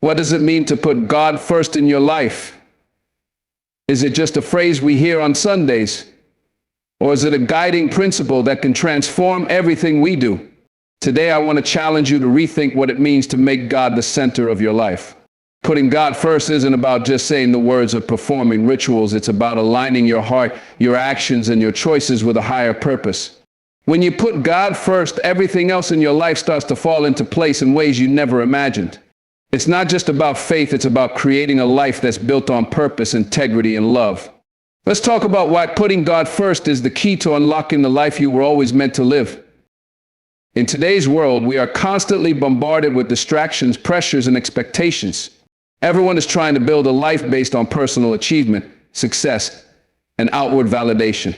What does it mean to put God first in your life? Is it just a phrase we hear on Sundays? Or is it a guiding principle that can transform everything we do? Today, I want to challenge you to rethink what it means to make God the center of your life. Putting God first isn't about just saying the words or performing rituals. It's about aligning your heart, your actions, and your choices with a higher purpose. When you put God first, everything else in your life starts to fall into place in ways you never imagined. It's not just about faith, it's about creating a life that's built on purpose, integrity, and love. Let's talk about why putting God first is the key to unlocking the life you were always meant to live. In today's world, we are constantly bombarded with distractions, pressures, and expectations. Everyone is trying to build a life based on personal achievement, success, and outward validation.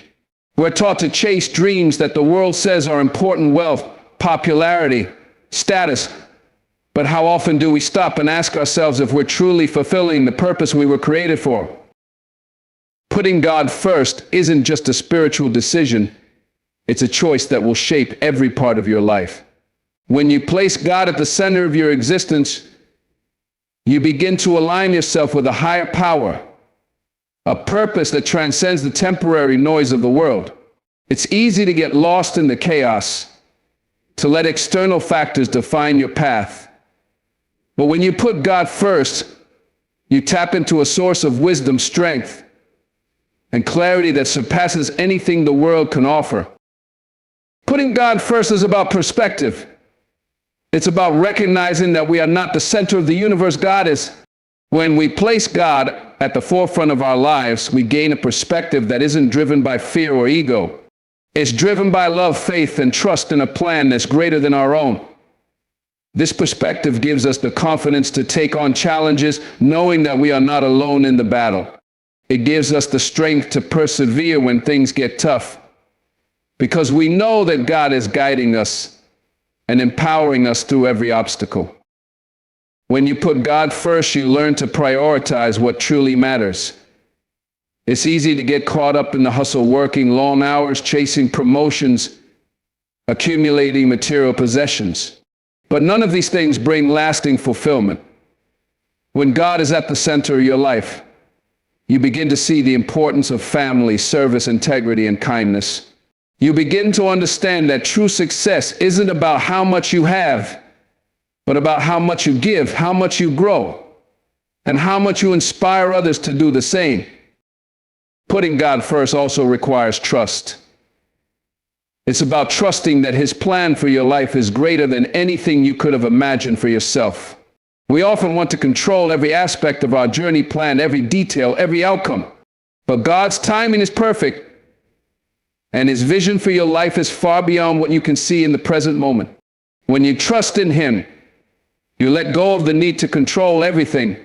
We're taught to chase dreams that the world says are important: wealth, popularity, status. But how often do we stop and ask ourselves if we're truly fulfilling the purpose we were created for? Putting God first isn't just a spiritual decision, it's a choice that will shape every part of your life. When you place God at the center of your existence, you begin to align yourself with a higher power, a purpose that transcends the temporary noise of the world. It's easy to get lost in the chaos, to let external factors define your path. But when you put God first, you tap into a source of wisdom, strength, and clarity that surpasses anything the world can offer. Putting God first is about perspective. It's about recognizing that we are not the center of the universe. God is. When we place God at the forefront of our lives, we gain a perspective that isn't driven by fear or ego. It's driven by love, faith, and trust in a plan that's greater than our own. This perspective gives us the confidence to take on challenges, knowing that we are not alone in the battle. It gives us the strength to persevere when things get tough, because we know that God is guiding us and empowering us through every obstacle. When you put God first, you learn to prioritize what truly matters. It's easy to get caught up in the hustle, working long hours, chasing promotions, accumulating material possessions. But none of these things bring lasting fulfillment. When God is at the center of your life, you begin to see the importance of family, service, integrity, and kindness. You begin to understand that true success isn't about how much you have, but about how much you give, how much you grow, and how much you inspire others to do the same. Putting God first also requires trust. It's about trusting that His plan for your life is greater than anything you could have imagined for yourself. We often want to control every aspect of our journey, plan every detail, every outcome. But God's timing is perfect, and His vision for your life is far beyond what you can see in the present moment. When you trust in Him, you let go of the need to control everything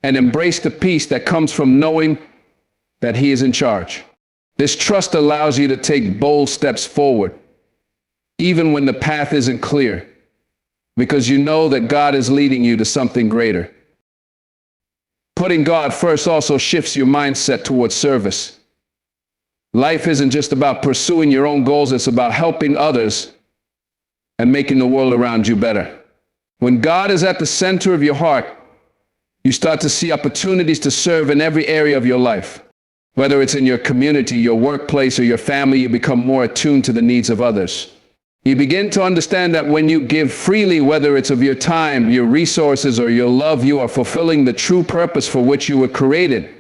and embrace the peace that comes from knowing that He is in charge. This trust allows you to take bold steps forward, even when the path isn't clear, because you know that God is leading you to something greater. Putting God first also shifts your mindset towards service. Life isn't just about pursuing your own goals, it's about helping others and making the world around you better. When God is at the center of your heart, you start to see opportunities to serve in every area of your life. Whether it's in your community, your workplace, or your family, you become more attuned to the needs of others. You begin to understand that when you give freely, whether it's of your time, your resources, or your love, you are fulfilling the true purpose for which you were created.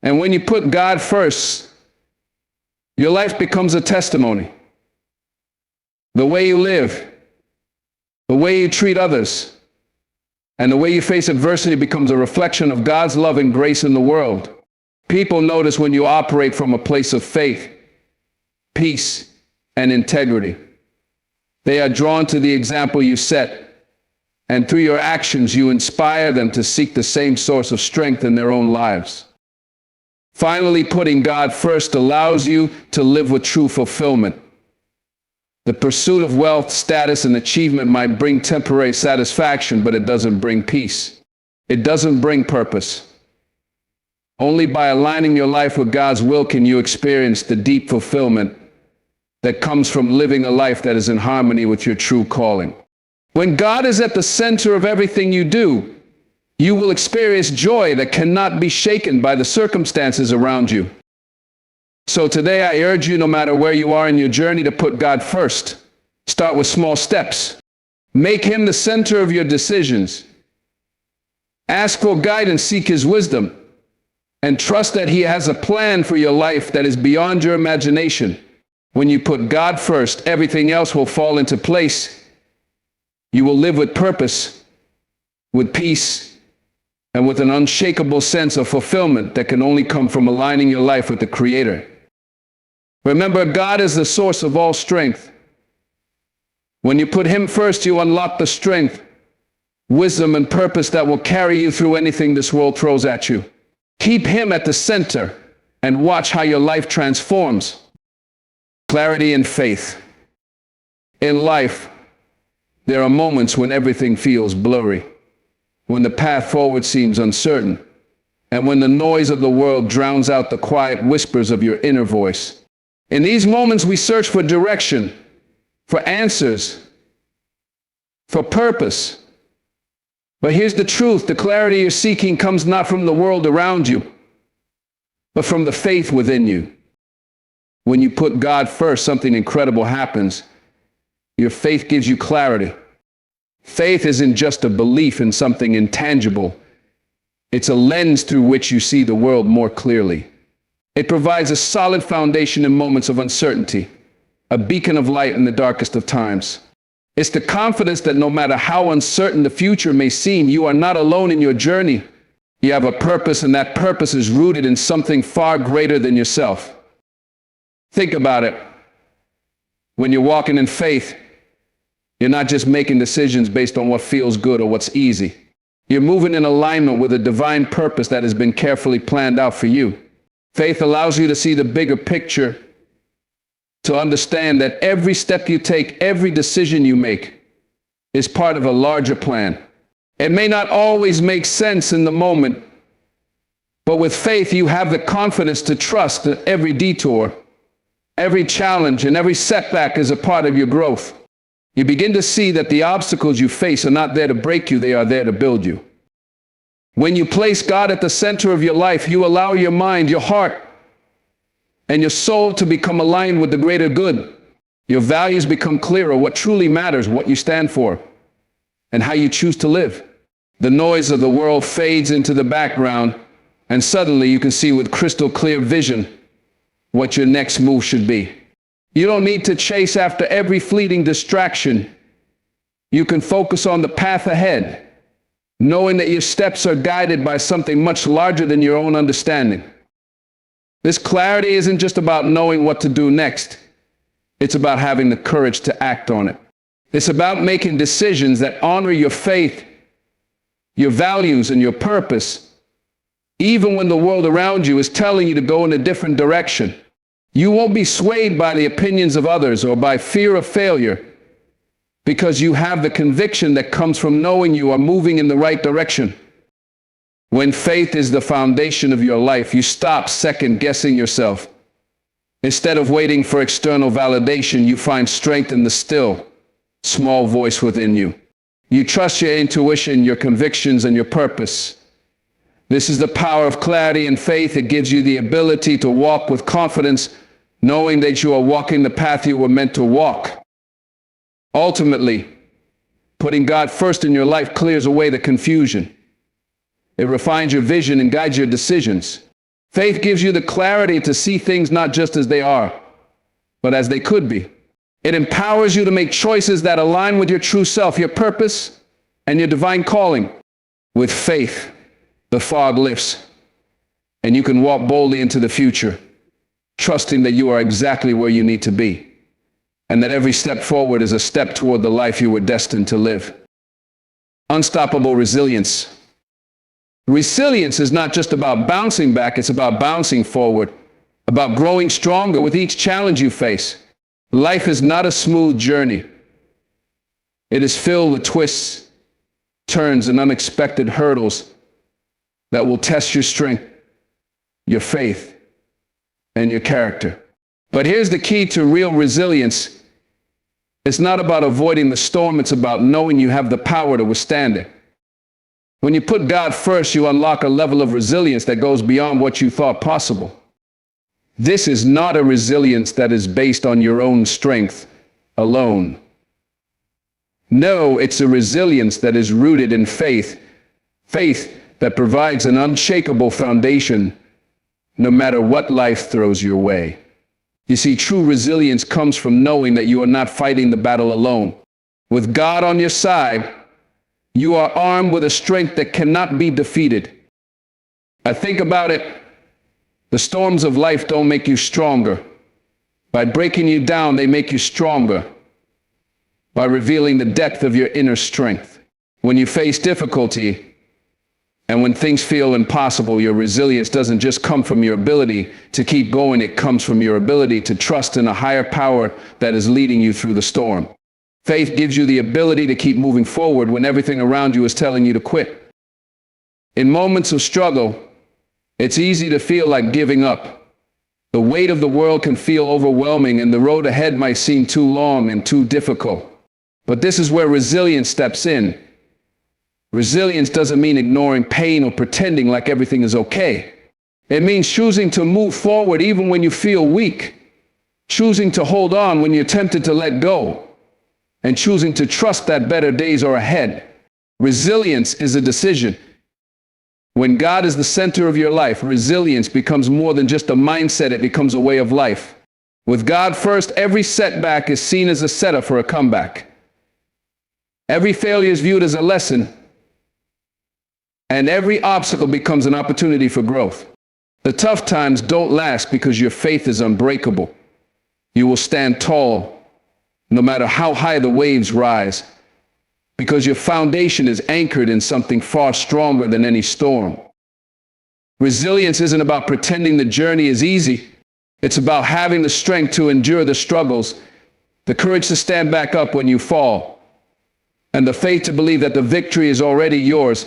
And when you put God first, your life becomes a testimony. The way you live, the way you treat others, and the way you face adversity becomes a reflection of God's love and grace in the world. People notice when you operate from a place of faith, peace, and integrity. They are drawn to the example you set, and through your actions, you inspire them to seek the same source of strength in their own lives. Finally, putting God first allows you to live with true fulfillment. The pursuit of wealth, status, and achievement might bring temporary satisfaction, but it doesn't bring peace. It doesn't bring purpose. Only by aligning your life with God's will can you experience the deep fulfillment that comes from living a life that is in harmony with your true calling. When God is at the center of everything you do, You will experience joy that cannot be shaken by the circumstances around you. So today I urge you, no matter where you are in your journey, to put God first. Start with small steps. Make him the center of your decisions. Ask for guidance, seek his wisdom, and trust that he has a plan for your life that is beyond your imagination. When you put God first, everything else will fall into place. You will live with purpose, with peace, and with an unshakable sense of fulfillment that can only come from aligning your life with the Creator. Remember, God is the source of all strength. When you put him first, you unlock the strength, wisdom, and purpose that will carry you through anything this world throws at you. Keep him at the center and watch how your life transforms. Clarity and faith. In life, there are moments when everything feels blurry, when the path forward seems uncertain, and when the noise of the world drowns out the quiet whispers of your inner voice. In these moments, we search for direction, for answers, for purpose. But here's the truth: the clarity you're seeking comes not from the world around you, but from the faith within you. When you put God first, something incredible happens. Your faith gives you clarity. Faith isn't just a belief in something intangible. It's a lens through which you see the world more clearly. It provides a solid foundation in moments of uncertainty, a beacon of light in the darkest of times. It's the confidence that no matter how uncertain the future may seem, you are not alone in your journey. You have a purpose, and that purpose is rooted in something far greater than yourself. Think about it. When you're walking in faith, you're not just making decisions based on what feels good or what's easy. You're moving in alignment with a divine purpose that has been carefully planned out for you. Faith allows you to see the bigger picture, to understand that every step you take, every decision you make, is part of a larger plan. It may not always make sense in the moment, but with faith you have the confidence to trust that every detour, every challenge, and every setback is a part of your growth. You begin to see that the obstacles you face are not there to break you, they are there to build you. When you place God at the center of your life, you allow your mind, your heart, and your soul to become aligned with the greater good. Your values become clearer, what truly matters, what you stand for, and how you choose to live. The noise of the world fades into the background, and suddenly you can see with crystal clear vision what your next move should be. You don't need to chase after every fleeting distraction. You can focus on the path ahead, knowing that your steps are guided by something much larger than your own understanding. This clarity isn't just about knowing what to do next. It's about having the courage to act on it. It's about making decisions that honor your faith, your values, and your purpose, even when the world around you is telling you to go in a different direction. You won't be swayed by the opinions of others or by fear of failure, because you have the conviction that comes from knowing you are moving in the right direction. When faith is the foundation of your life, you stop second-guessing yourself. Instead of waiting for external validation, you find strength in the still, small voice within you. You trust your intuition, your convictions, and your purpose. This is the power of clarity and faith. It gives you the ability to walk with confidence, knowing that you are walking the path you were meant to walk. Ultimately, putting God first in your life clears away the confusion. It refines your vision and guides your decisions. Faith gives you the clarity to see things not just as they are, but as they could be. It empowers you to make choices that align with your true self, your purpose, and your divine calling. With faith, the fog lifts, and you can walk boldly into the future, trusting that you are exactly where you need to be, and that every step forward is a step toward the life you were destined to live. Unstoppable resilience. Resilience is not just about bouncing back, it's about bouncing forward, about growing stronger with each challenge you face. Life is not a smooth journey. It is filled with twists, turns, and unexpected hurdles that will test your strength, your faith, and your character. But here's the key to real resilience. It's not about avoiding the storm, it's about knowing you have the power to withstand it. When you put God first, you unlock a level of resilience that goes beyond what you thought possible. This is not a resilience that is based on your own strength alone. No, it's a resilience that is rooted in faith. Faith that provides an unshakable foundation no matter what life throws your way. You see, true resilience comes from knowing that you are not fighting the battle alone. With God on your side, you are armed with a strength that cannot be defeated. I think about it. The storms of life don't make you stronger. By breaking you down, they make you stronger. By revealing the depth of your inner strength. When you face difficulty, and when things feel impossible, your resilience doesn't just come from your ability to keep going, it comes from your ability to trust in a higher power that is leading you through the storm. Faith gives you the ability to keep moving forward when everything around you is telling you to quit. In moments of struggle, it's easy to feel like giving up. The weight of the world can feel overwhelming, and the road ahead might seem too long and too difficult. But this is where resilience steps in. Resilience doesn't mean ignoring pain or pretending like everything is okay. It means choosing to move forward even when you feel weak, choosing to hold on when you're tempted to let go, and choosing to trust that better days are ahead. Resilience is a decision. When God is the center of your life, resilience becomes more than just a mindset, it becomes a way of life. With God first, every setback is seen as a setup for a comeback. Every failure is viewed as a lesson, and every obstacle becomes an opportunity for growth. The tough times don't last because your faith is unbreakable. You will stand tall, no matter how high the waves rise, because your foundation is anchored in something far stronger than any storm. Resilience isn't about pretending the journey is easy. It's about having the strength to endure the struggles, the courage to stand back up when you fall, and the faith to believe that the victory is already yours,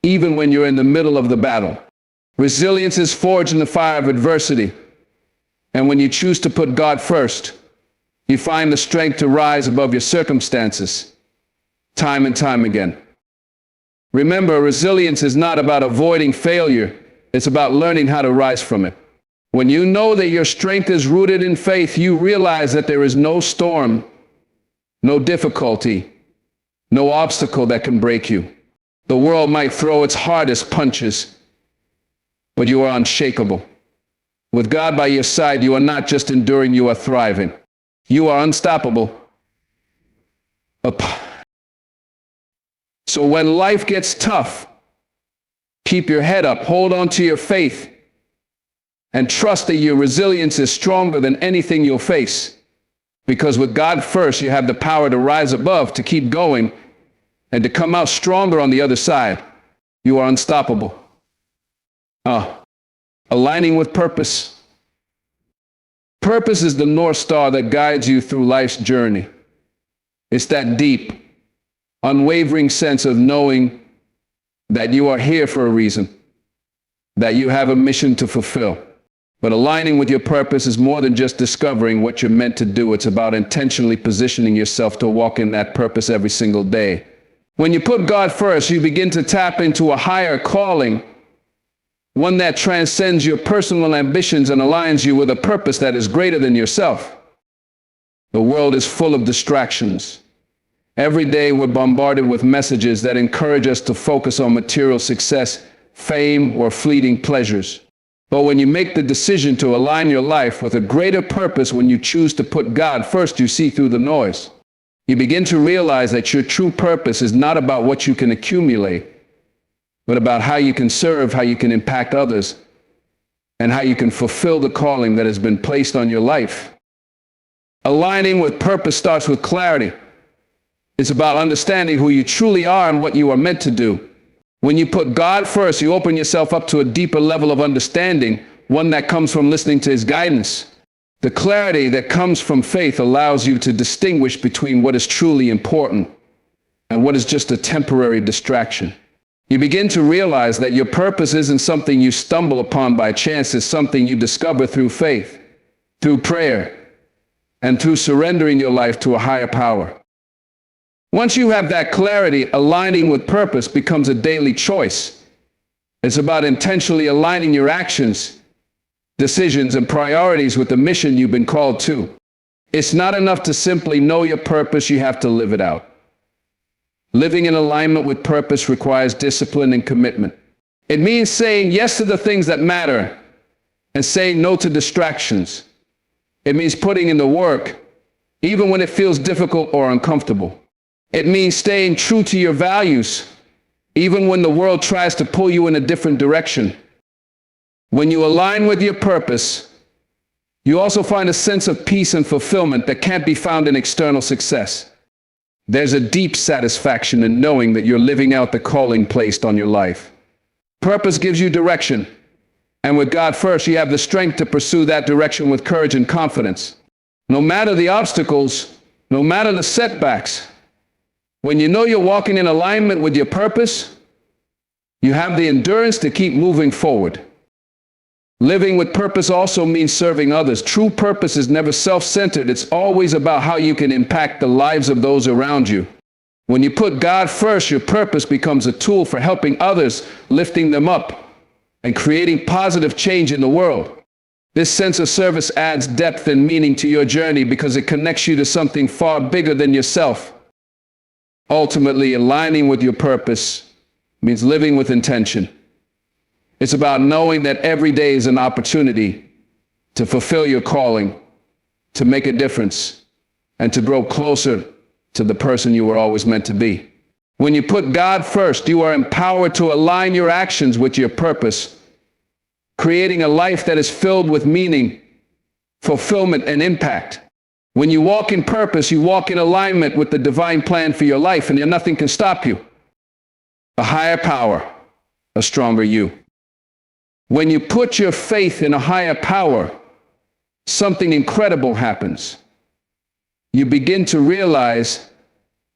even when you're in the middle of the battle. Resilience is forged in the fire of adversity. And when you choose to put God first, you find the strength to rise above your circumstances, time and time again. Remember, resilience is not about avoiding failure. It's about learning how to rise from it. When you know that your strength is rooted in faith, you realize that there is no storm, no difficulty, no obstacle that can break you. The world might throw its hardest punches, but you are unshakable. With God by your side, you are not just enduring, you are thriving. You are unstoppable. So when life gets tough, keep your head up, hold on to your faith, and trust that your resilience is stronger than anything you'll face. Because with God first, you have the power to rise above, to keep going, and to come out stronger on the other side. You are unstoppable. Aligning with purpose. Purpose is the North Star that guides you through life's journey. It's that deep, unwavering sense of knowing that you are here for a reason, that you have a mission to fulfill. But aligning with your purpose is more than just discovering what you're meant to do. It's about intentionally positioning yourself to walk in that purpose every single day. When you put God first, you begin to tap into a higher calling, one that transcends your personal ambitions and aligns you with a purpose that is greater than yourself. The world is full of distractions. Every day we're bombarded with messages that encourage us to focus on material success, fame, or fleeting pleasures. But when you make the decision to align your life with a greater purpose, when you choose to put God first, you see through the noise. You begin to realize that your true purpose is not about what you can accumulate, but about how you can serve, how you can impact others, and how you can fulfill the calling that has been placed on your life. Aligning with purpose starts with clarity. It's about understanding who you truly are and what you are meant to do. When you put God first, you open yourself up to a deeper level of understanding, one that comes from listening to His guidance. The clarity that comes from faith allows you to distinguish between what is truly important and what is just a temporary distraction. You begin to realize that your purpose isn't something you stumble upon by chance, it's something you discover through faith, through prayer, and through surrendering your life to a higher power. Once you have that clarity, aligning with purpose becomes a daily choice. It's about intentionally aligning your actions, decisions, and priorities with the mission you've been called to. It's not enough to simply know your purpose, you have to live it out. Living in alignment with purpose requires discipline and commitment. It means saying yes to the things that matter and saying no to distractions. It means putting in the work, even when it feels difficult or uncomfortable. It means staying true to your values, even when the world tries to pull you in a different direction. When you align with your purpose, you also find a sense of peace and fulfillment that can't be found in external success. There's a deep satisfaction in knowing that you're living out the calling placed on your life. Purpose gives you direction, and with God first, you have the strength to pursue that direction with courage and confidence. No matter the obstacles, no matter the setbacks, when you know you're walking in alignment with your purpose, you have the endurance to keep moving forward. Living with purpose also means serving others. True purpose is never self-centered. It's always about how you can impact the lives of those around you. When you put God first, your purpose becomes a tool for helping others, lifting them up, and creating positive change in the world. This sense of service adds depth and meaning to your journey because it connects you to something far bigger than yourself. Ultimately, aligning with your purpose means living with intention. It's about knowing that every day is an opportunity to fulfill your calling, to make a difference, and to grow closer to the person you were always meant to be. When you put God first, you are empowered to align your actions with your purpose, creating a life that is filled with meaning, fulfillment, and impact. When you walk in purpose, you walk in alignment with the divine plan for your life, and nothing can stop you. A higher power, a stronger you. When you put your faith in a higher power, something incredible happens. You begin to realize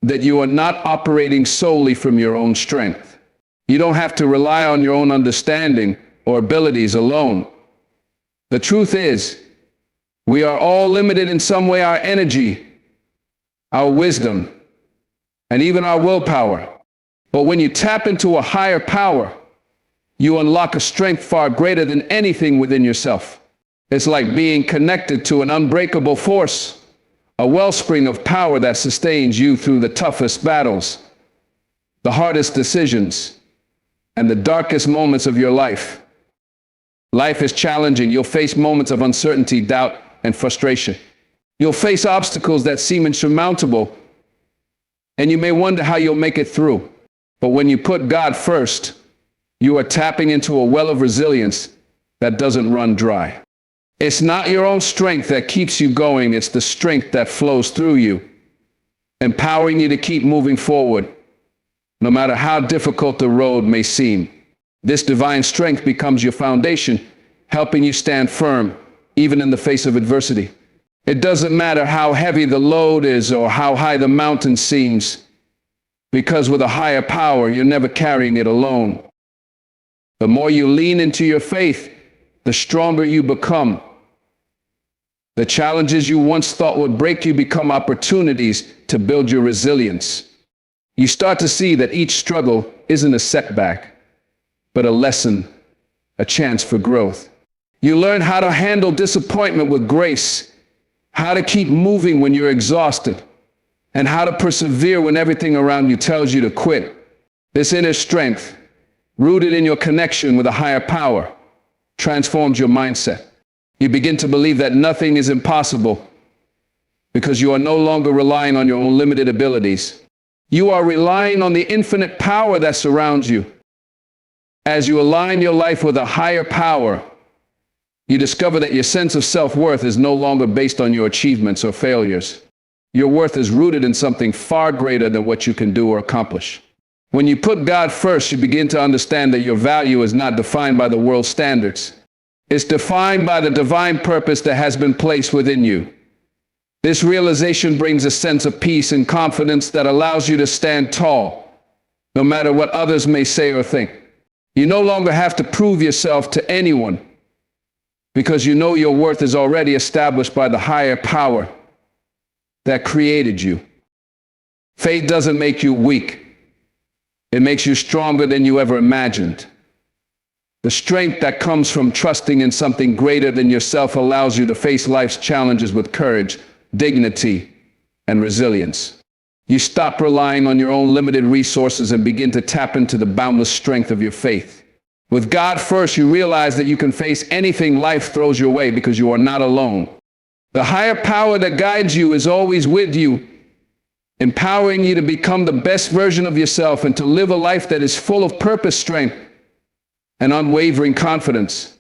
that you are not operating solely from your own strength. You don't have to rely on your own understanding or abilities alone. The truth is, we are all limited in some way: our energy, our wisdom, and even our willpower. But when you tap into a higher power, you unlock a strength far greater than anything within yourself. It's like being connected to an unbreakable force, a wellspring of power that sustains you through the toughest battles, the hardest decisions, and the darkest moments of your life. Life is challenging. You'll face moments of uncertainty, doubt, and frustration. You'll face obstacles that seem insurmountable, and you may wonder how you'll make it through. But when you put God first, you are tapping into a well of resilience that doesn't run dry. It's not your own strength that keeps you going, it's the strength that flows through you, empowering you to keep moving forward, no matter how difficult the road may seem. This divine strength becomes your foundation, helping you stand firm, even in the face of adversity. It doesn't matter how heavy the load is or how high the mountain seems, because with a higher power, you're never carrying it alone. The more you lean into your faith, the stronger you become. The challenges you once thought would break you become opportunities to build your resilience. You start to see that each struggle isn't a setback, but a lesson, a chance for growth. You learn how to handle disappointment with grace, how to keep moving when you're exhausted, and how to persevere when everything around you tells you to quit. This inner strength, rooted in your connection with a higher power, transforms your mindset. You begin to believe that nothing is impossible because you are no longer relying on your own limited abilities. You are relying on the infinite power that surrounds you. As you align your life with a higher power, you discover that your sense of self-worth is no longer based on your achievements or failures. Your worth is rooted in something far greater than what you can do or accomplish. When you put God first, you begin to understand that your value is not defined by the world's standards. It's defined by the divine purpose that has been placed within you. This realization brings a sense of peace and confidence that allows you to stand tall, no matter what others may say or think. You no longer have to prove yourself to anyone, because you know your worth is already established by the higher power that created you. Faith doesn't make you weak. It makes you stronger than you ever imagined. The strength that comes from trusting in something greater than yourself allows you to face life's challenges with courage, dignity, and resilience. You stop relying on your own limited resources and begin to tap into the boundless strength of your faith. With God first, you realize that you can face anything life throws your way because you are not alone. The higher power that guides you is always with you, empowering you to become the best version of yourself and to live a life that is full of purpose, strength, and unwavering confidence.